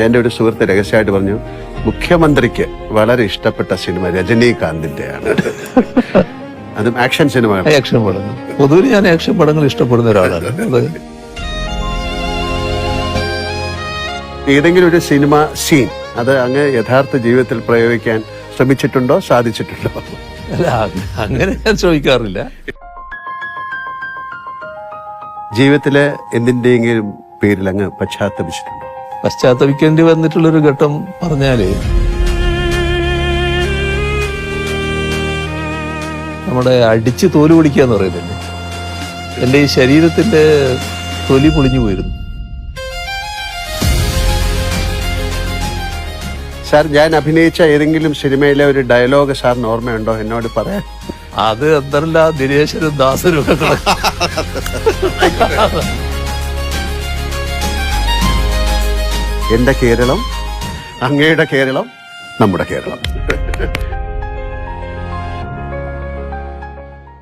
എൻ്റെ ഒരു സുഹൃത്ത് രഹസ്യമായിട്ട് പറഞ്ഞു, മുഖ്യമന്ത്രിക്ക് വളരെ ഇഷ്ടപ്പെട്ട സിനിമ രജനീകാന്തിന്റെയാണ്. അതും ആക്ഷൻ സിനിമ. ആക്ഷൻ പടങ്ങൾ പൊതുവിൽ ഞാൻ ആക്ഷൻ പടങ്ങൾ ഇഷ്ടപ്പെടുന്ന ഒരാളാണ്. അത് ഏതെങ്കിലും ഒരു സിനിമ സീൻ അത് അങ്ങ് യഥാർത്ഥ ജീവിതത്തിൽ പ്രയോഗിക്കാൻ ശ്രമിച്ചിട്ടുണ്ടോ, സാധിച്ചിട്ടുണ്ടോ? അല്ല, അങ്ങനെ ഞാൻ ചോദിക്കാറില്ല. ജീവിതത്തിലെ എന്തിന്റെയെങ്കിലും പേരിൽ അങ്ങ് പശ്ചാത്തപിച്ചിട്ടുണ്ടോ? പശ്ചാത്തപിക്കേണ്ടി വന്നിട്ടുള്ളൊരു ഘട്ടം പറഞ്ഞാല്, നമ്മുടെ അടിച്ച് തോല് പൊളിക്കുക എന്ന് പറയുന്നില്ലേ, എൻ്റെ ഈ ശരീരത്തിന്റെ തൊലി പൊളിഞ്ഞു പോയിരുന്നു. സാർ, ഞാൻ അഭിനയിച്ച ഏതെങ്കിലും സിനിമയിലെ ഒരു ഡയലോഗ് സാറിന് ഓർമ്മയുണ്ടോ? എന്നോട് പറയാൻ. അത് എന്തല്ല ദിനേശനും ദാസനും ഒക്കെ എന്റെ കേരളം, അങ്ങയുടെ കേരളം, നമ്മുടെ കേരളം.